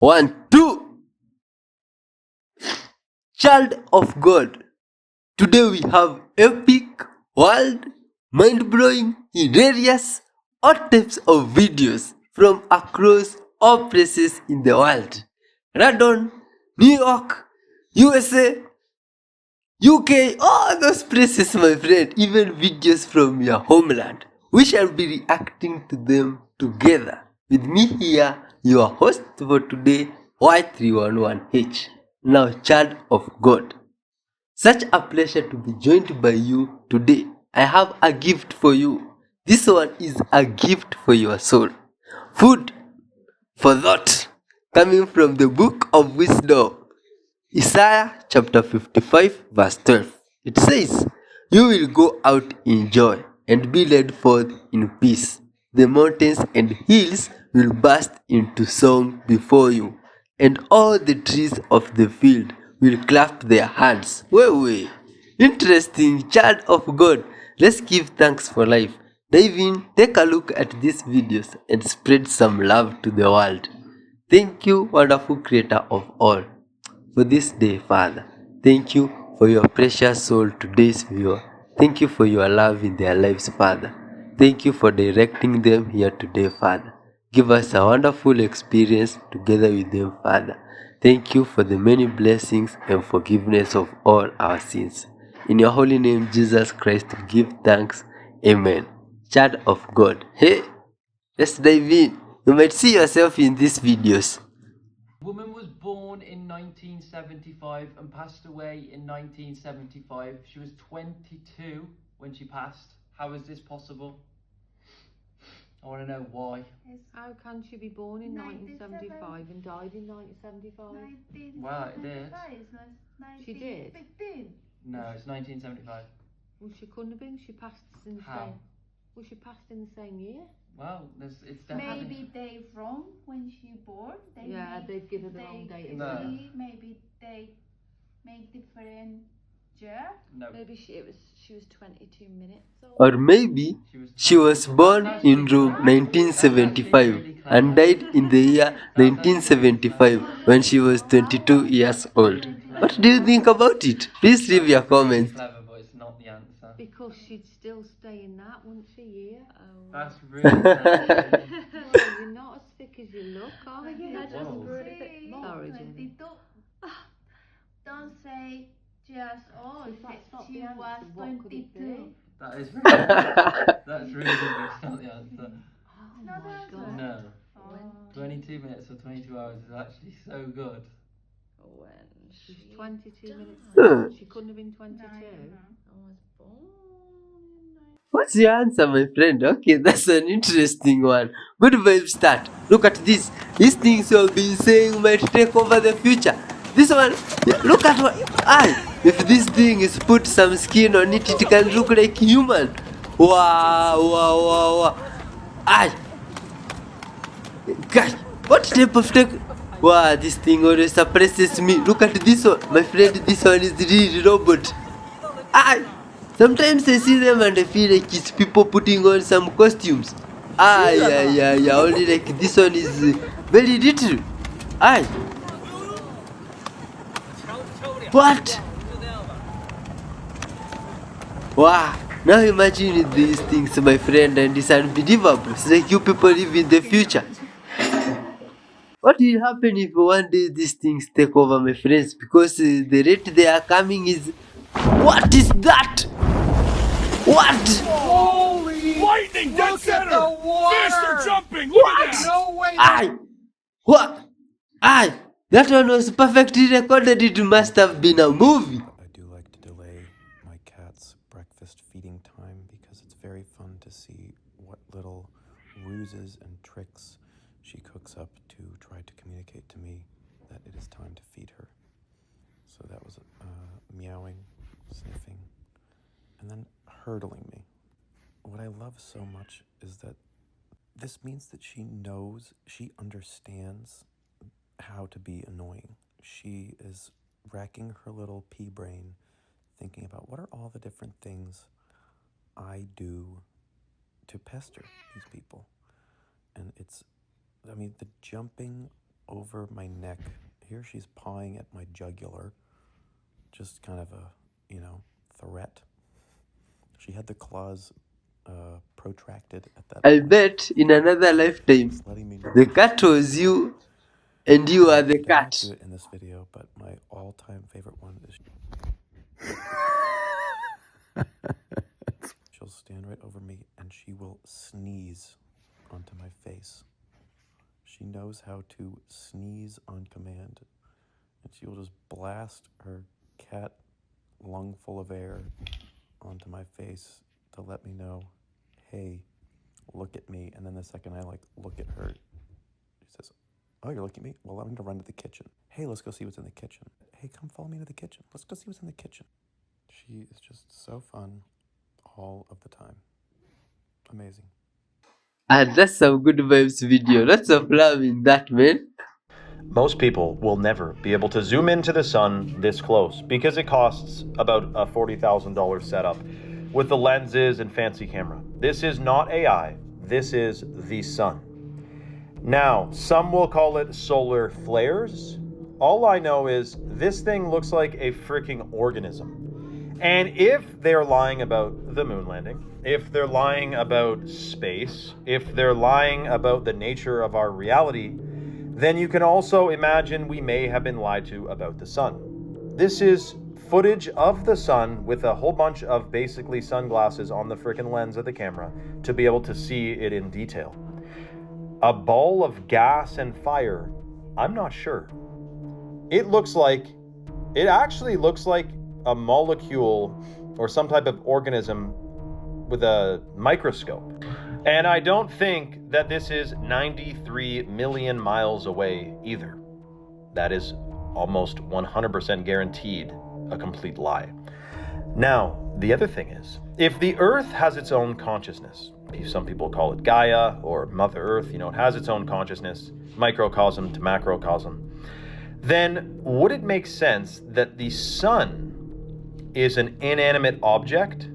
1, 2. Child of God. Today we have epic, wild, mind-blowing, hilarious, all types of videos from across all places in the world. London, New York, USA, UK, all those places, my friend, even videos from your homeland. We shall be reacting to them together. With me here, your host for today, Y311H, now child of God. Such a pleasure to be joined by you today. I have a gift for you. This one is a gift for your soul. Food for thought, coming from the book of wisdom. Isaiah chapter 55 verse 12. It says, "You will go out in joy and be led forth in peace. The mountains and hills will burst into song before you, and all the trees of the field will clap their hands." Way. Interesting, child of God. Let's give thanks for life. Dive in, take a look at these videos, and spread some love to the world. Thank you, wonderful creator of all, for this day, Father. Thank you for your precious soul, today's viewer. Thank you for your love in their lives, Father. Thank you for directing them here today, Father. Give us a wonderful experience together with them, Father. Thank you for the many blessings and forgiveness of all our sins. In your holy name, Jesus Christ, we give thanks. Amen. Child of God. Hey, let's dive in. You might see yourself in these videos. Woman was born in 1975 and passed away in 1975. She was 22 when she passed. How is this possible? I want to know why. How can she be born in 1975 and died in 1975? Well, it did. She did? No, it's 1975. Well, she couldn't have been. She passed in the How? same. Well, she passed in the same year. Well, it's definitely... Maybe they wrong when she born. They've given the wrong date. No. Maybe they make different year. No. Maybe she was 22 minutes old. Or maybe she was born in Rome 1975 and died in the year 1975 when she was 22 years old. What do you think about it? Please leave your comments. Clever, but it's not the answer. Because she'd still stay in that once a year. Oh. That's really clever. Well, you're not as thick as you look, are you? I just brewed a bit more. Sorry, Jenny. Don't say just That's not she the answer. was What could it 22. be? That is really that's really good, but it's not the answer. Oh Not my answer. god. No. Oh. 22 minutes or 22 hours is actually so good. When she's 22 minutes Huh. old. She couldn't have been 22. No. I was born in What's your answer, my friend? Okay, that's an interesting one. Good vibe start. Look at this. These things you've been saying might take over the future. This one, yeah, look at what. If this thing is put some skin on it, it can look like human. Wow. Aye. Gosh, what type of tech? Wow, this thing always surprises me. Look at this one, my friend. This one is really robot. Aye. Sometimes I see them and I feel like it's people putting on some costumes. Yeah. Only like this one is very little. Aye. What? Wow. Now imagine these things, my friend, and it's unbelievable. It's like you people live in the future. What will happen if one day these things take over, my friends? Because the rate they are coming is... What is that? What? Holy lightning! Dead center! Fish are jumping! Look at that! No way! Aye! What? Aye! That one was perfectly recorded. It must have been a movie. I do like to delay my cat's breakfast feeding time because it's very fun to see what little ruses and tricks she cooks up to try to communicate to me that it is time to feed her. So that was meowing, sniffing, and then hurdling me. What I love so much is that this means that she knows, she understands how to be annoying. She is racking her little pea brain thinking about what are all the different things I do to pester these people. And the jumping over my neck. Here she's pawing at my jugular. Just kind of a, threat. She had the claws protracted at that I point. bet in another lifetime, Just letting me know. the cat was you and you are the She doesn't cat. do it in this video, but my all-time favorite one is she'll stand right over me and she will sneeze onto my face. She knows how to sneeze on command, and she will just blast her cat lung full of air onto my face to let me know, hey, look at me. And then the second I look at her, she says, oh, you're looking at me? Well, I'm going to run to the kitchen. Hey, let's go see what's in the kitchen. Hey, come follow me to the kitchen. Let's go see what's in the kitchen. She is just so fun all of the time. Amazing. And that's some good vibes video. Lots of love in that, man. Most people will never be able to zoom into the sun this close because it costs about a $40,000 setup with the lenses and fancy camera. This is not AI. This is the sun. Now, some will call it solar flares. All I know is this thing looks like a freaking organism. And if they're lying about the moon landing, if they're lying about space, if they're lying about the nature of our reality, then you can also imagine we may have been lied to about the sun. This is footage of the sun with a whole bunch of basically sunglasses on the freaking lens of the camera to be able to see it in detail. A ball of gas and fire, I'm not sure. It actually looks like a molecule or some type of organism with a microscope. And I don't think that this is 93 million miles away either. That is almost 100% guaranteed a complete lie. Now, the other thing is, if the Earth has its own consciousness, some people call it Gaia or Mother Earth, it has its own consciousness, microcosm to macrocosm, then would it make sense that the sun is an inanimate object,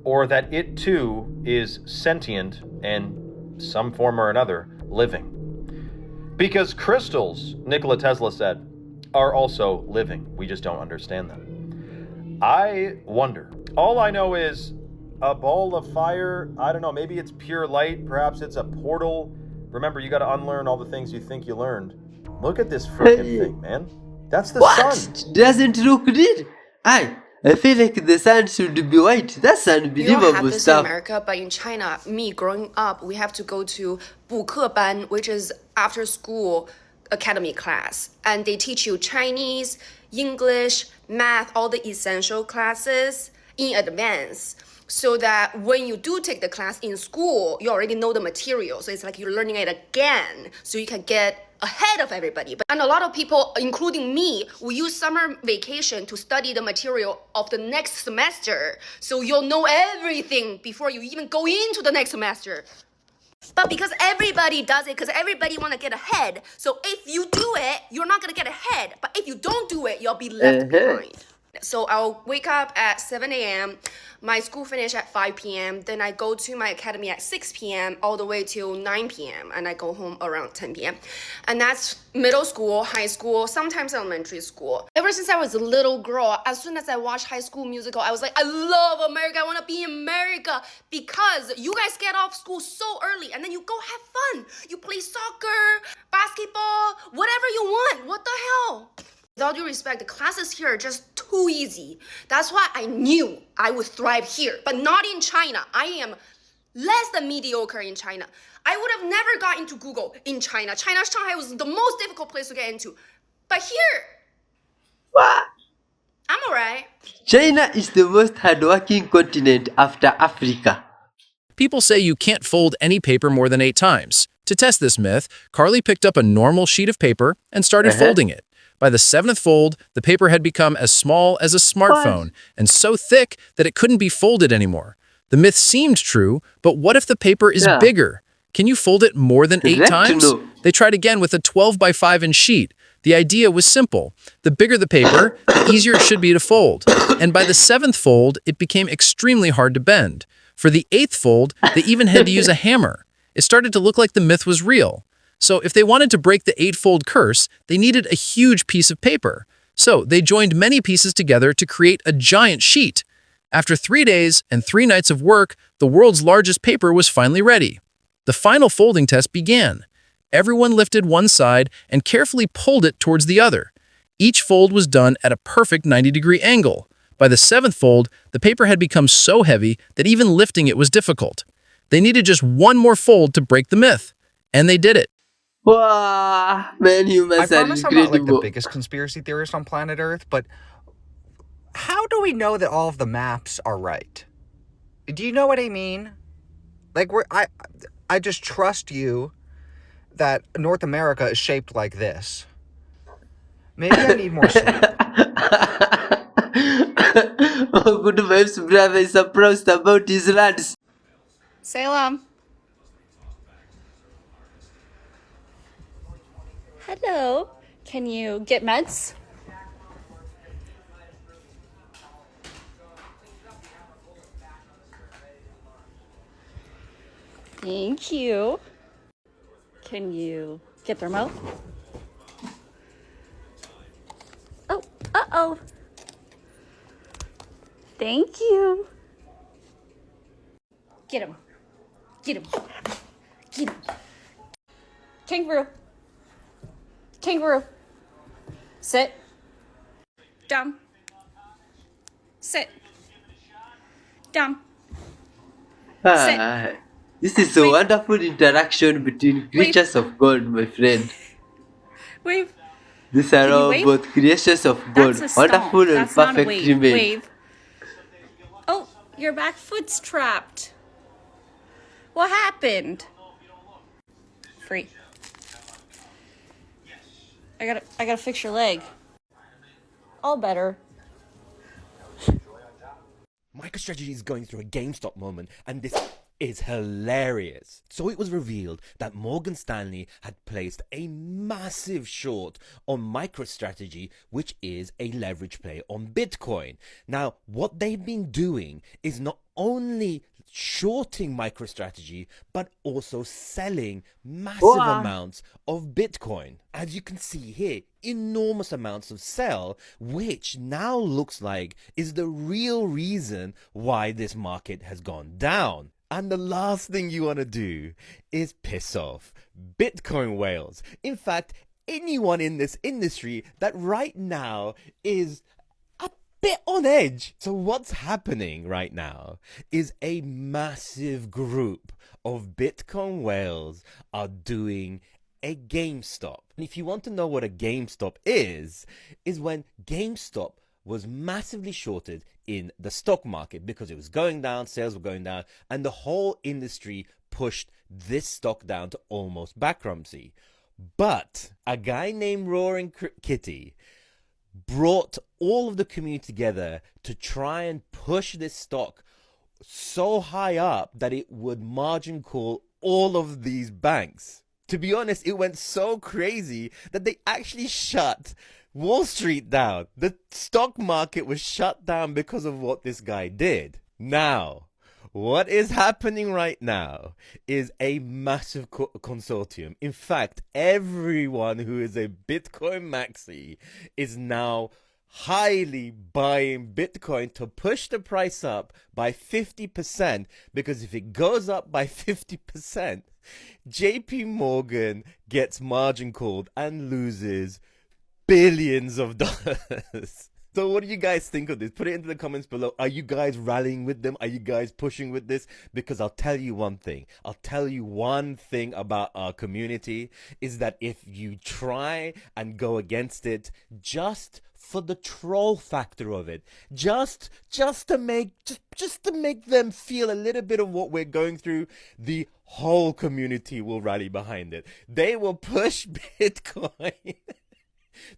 or that it too is sentient and some form or another living? Because crystals, Nikola Tesla said, are also living. We just don't understand them. I wonder. All I know is a ball of fire, I don't know, maybe it's pure light, perhaps it's a portal. Remember, you got to unlearn all the things you think you learned. Look at this freaking thing, man. That's the sun. What? Doesn't look red? I feel like the sun should be white. That's You don't have unbelievable this in stuff. America, but in China, me growing up, we have to go to 补课班, which is after school academy class. And they teach you Chinese, English, math, all the essential classes in advance. So that when you do take the class in school, you already know the material. So it's like you're learning it again. So you can get ahead of everybody. And a lot of people, including me, will use summer vacation to study the material of the next semester. So you'll know everything before you even go into the next semester. But because everybody does it, because everybody want to get ahead. So if you do it, you're not going to get ahead. But if you don't do it, you'll be left behind. So I'll wake up at 7 a.m. My school finish at 5 p.m. Then I go to my academy at 6 p.m. all the way till 9 p.m. And I go home around 10 p.m. And that's middle school, high school, sometimes elementary school. Ever since I was a little girl, as soon as I watched High School Musical, I was like, I love America. I want to be in America because you guys get off school so early and then you go have fun. You play soccer, basketball, whatever you want. What the hell? With all due respect, the classes here are just too easy. That's why I knew I would thrive here, but not in China. I am less than mediocre in China. I would have never got into Google in China. Shanghai was the most difficult place to get into. But here, What? I'm alright. China is the most hardworking continent after Africa. People say you can't fold any paper more than 8 times. To test this myth, Carly picked up a normal sheet of paper and started folding it. By the 7th fold, the paper had become as small as a smartphone and so thick that it couldn't be folded anymore. The myth seemed true, but what if the paper is bigger? Can you fold it more than 8 times? They tried again with a 12 by 5 inch sheet. The idea was simple. The bigger the paper, the easier it should be to fold. And by the 7th fold, it became extremely hard to bend. For the 8th fold, they even had to use a hammer. It started to look like the myth was real. So if they wanted to break the eightfold curse, they needed a huge piece of paper. So they joined many pieces together to create a giant sheet. After 3 days and 3 nights of work, the world's largest paper was finally ready. The final folding test began. Everyone lifted one side and carefully pulled it towards the other. Each fold was done at a perfect 90-degree angle. By the 7th fold, the paper had become so heavy that even lifting it was difficult. They needed just one more fold to break the myth. And they did it. Wow, man, I humans are promise I'm not like the incredible. biggest conspiracy theorist on planet Earth, but how do we know that all of the maps are right? Do you know what I mean? Like, I just trust you that North America is shaped like this. Maybe I need more sleep. Oh, good vibes, brother is surprised about his lads. Salem. Hello. Can you get meds? Thank you. Can you get thermo? Oh, uh-oh. Thank you. Get him. Get him. Get him. Kangaroo. Kangaroo. Sit. Down. Sit. Down. Ah, this is a Wait. wonderful interaction between creatures of God, my friend. Wave. These are Can you all wave? both creations of God, That's a stomp. wonderful and That's not a perfectly wave. made. Wave. Oh, your back foot's trapped. What happened? Free. I gotta fix your leg. All better. MicroStrategy is going through a GameStop moment, and this is hilarious. So it was revealed that Morgan Stanley had placed a massive short on MicroStrategy, which is a leverage play on Bitcoin. Now, what they've been doing is not only shorting MicroStrategy, but also selling massive Wow. amounts of Bitcoin. As you can see here, enormous amounts of sell, which now looks like is the real reason why this market has gone down. And the last thing you want to do is piss off Bitcoin whales. In fact, anyone in this industry that right now is a bit on edge. So what's happening right now is a massive group of Bitcoin whales are doing a GameStop. And if you want to know what a GameStop is when GameStop was massively shorted in the stock market because it was going down, sales were going down, and the whole industry pushed this stock down to almost bankruptcy. But a guy named Roaring Kitty brought all of the community together to try and push this stock so high up that it would margin call all of these banks. To be honest, it went so crazy that they actually shut Wall Street down. The stock market was shut down because of what this guy did. Now, what is happening right now is a massive consortium. In fact, everyone who is a Bitcoin maxi is now highly buying Bitcoin to push the price up by 50%, because if it goes up by 50%, JP Morgan gets margin called and loses billions of dollars. So what do you guys think of this? Put it into the comments below. Are you guys rallying with them? Are you guys pushing with this? Because I'll tell you one thing. I'll tell you one thing about our community is that if you try and go against it just for the troll factor of it, just to make them feel a little bit of what we're going through, the whole community will rally behind it. They will push Bitcoin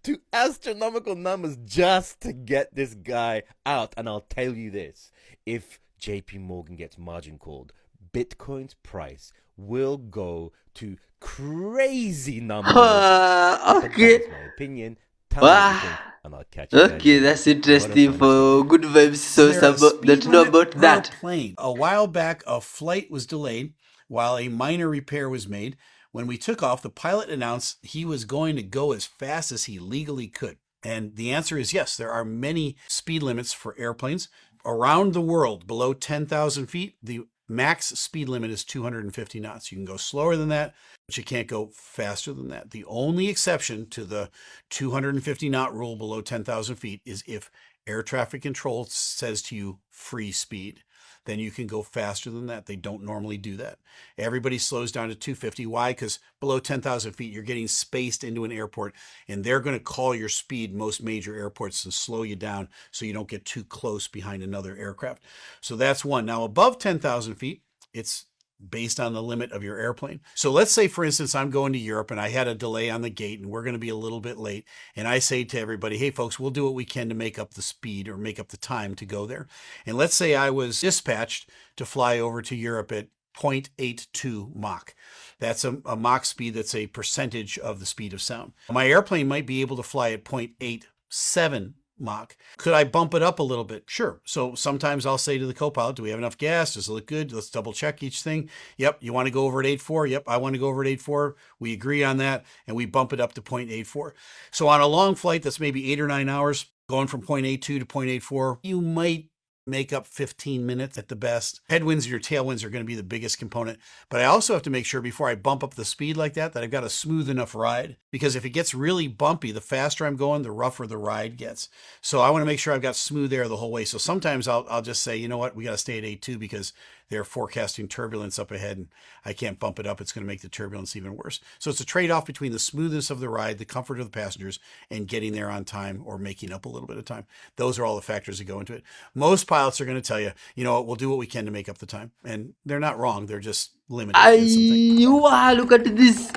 to astronomical numbers just to get this guy out. And I'll tell you this, if JP Morgan gets margin called, Bitcoin's price will go to crazy numbers. Okay. That's my opinion. Tell me what you think, and I'll catch you guys Okay, later. that's What a interesting fun for good vibes. So There a some that speed know limit about per that. plane. A while back, a flight was delayed while a minor repair was made. When we took off, the pilot announced he was going to go as fast as he legally could. And the answer is yes, there are many speed limits for airplanes. Around the world, below 10,000 feet, the max speed limit is 250 knots. You can go slower than that, but you can't go faster than that. The only exception to the 250 knot rule below 10,000 feet is if air traffic control says to you free speed. Then you can go faster than that. They don't normally do that. Everybody slows down to 250. Why? Because below 10,000 feet, you're getting spaced into an airport, and they're going to call your speed, most major airports, and slow you down so you don't get too close behind another aircraft. So that's one. Now, above 10,000 feet, it's based on the limit of your airplane. So let's say, for instance, I'm going to Europe and I had a delay on the gate and we're going to be a little bit late. And I say to everybody, hey, folks, we'll do what we can to make up the speed or make up the time to go there. And let's say I was dispatched to fly over to Europe at 0.82 Mach. That's a Mach speed that's a percentage of the speed of sound. My airplane might be able to fly at 0.87 Mach. Could I bump it up a little bit? Sure. So sometimes I'll say to the co-pilot, do we have enough gas? Does it look good? Let's double check each thing. Yep. You want to go over at 8.4? Yep. I want to go over at 8.4. We agree on that. And we bump it up to 0.84. So on a long flight, that's maybe 8 or 9 hours, going from 0.82 to 0.84, you might make up 15 minutes at the best. Headwinds and your tailwinds are going to be the biggest component. But I also have to make sure before I bump up the speed like that I've got a smooth enough ride. Because if it gets really bumpy, the faster I'm going, the rougher the ride gets. So I want to make sure I've got smooth air the whole way. So sometimes I'll just say, you know what, we got to stay at 8.2 because they're forecasting turbulence up ahead and I can't bump it up. It's going to make the turbulence even worse. So it's a trade-off between the smoothness of the ride, the comfort of the passengers, and getting there on time or making up a little bit of time. Those are all the factors that go into it. Most pilots are going to tell you, you know what, we'll do what we can to make up the time. And they're not wrong. They're just limited in something. Wow, look at this.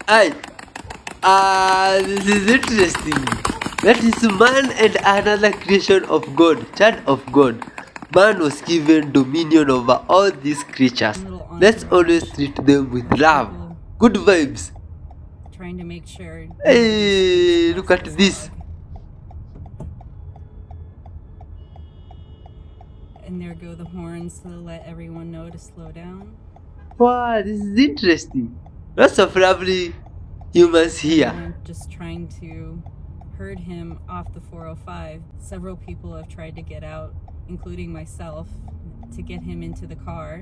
This is interesting. That is man and another creation of God, child of God. Man was given dominion over all these creatures. Let's always treat them with love. Good vibes. Trying to make sure. Hey, look at this. And there go the horns to let everyone know to slow down. Wow, this is interesting. Lots of lovely humans here. I'm just trying to herd him off the 405. Several people have tried to get out, including myself, to get him into the car,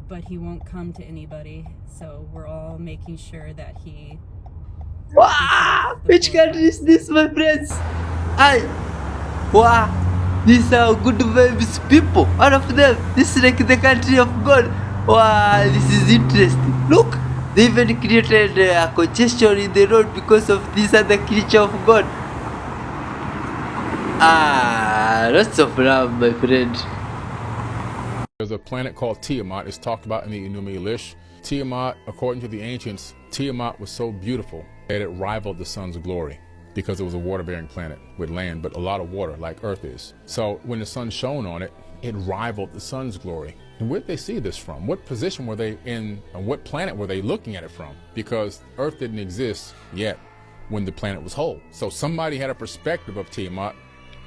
but he won't come to anybody, so we're all making sure that he... Wow! Which country is this, my friends? Wow! These are good vibes people, all of them. This is like the country of God. Wow, this is interesting. Look, they even created a congestion in the road because of this other creature of God. Lots of love, my friend. There's a planet called Tiamat. It's talked about in the Enuma Elish. Tiamat, according to the ancients, Tiamat was so beautiful that it rivaled the sun's glory because it was a water-bearing planet with land, but a lot of water like Earth is. So when the sun shone on it, it rivaled the sun's glory. And where did they see this from? What position were they in, and what planet were they looking at it from? Because Earth didn't exist yet when the planet was whole. So somebody had a perspective of Tiamat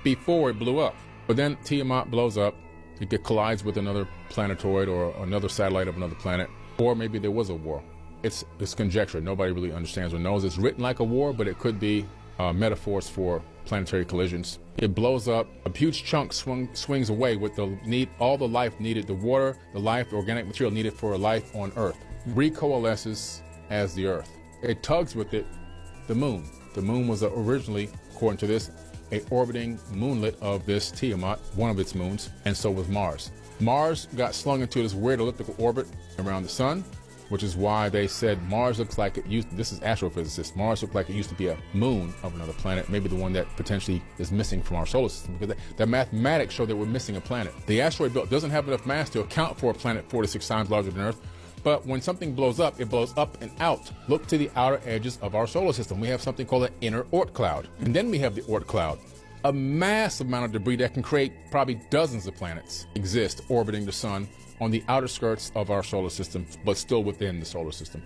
before it blew up. But then Tiamat blows up, it collides with another planetoid or another satellite of another planet, or maybe there was a war. It's conjecture. Nobody really understands or knows. It's written like a war, but it could be metaphors for planetary collisions. It blows up, a huge chunk swings away with all the life needed, the water, the life, the organic material needed for life on Earth. Recoalesces as the Earth. It tugs with it the moon. The moon was originally, according to this, a orbiting moonlet of this Tiamat, one of its moons, and so was Mars. Mars got slung into this weird elliptical orbit around the sun, which is why they said Mars looks like it used, this is astrophysicists, Mars looked like it used to be a moon of another planet, maybe the one that potentially is missing from our solar system, because the mathematics show that we're missing a planet. The asteroid belt doesn't have enough mass to account for a planet 4 to 6 times larger than Earth, but when something blows up, it blows up and out. Look to the outer edges of our solar system. We have something called an inner Oort cloud. And then we have the Oort cloud. A massive amount of debris that can create probably dozens of planets exist orbiting the sun on the outer skirts of our solar system, but still within the solar system.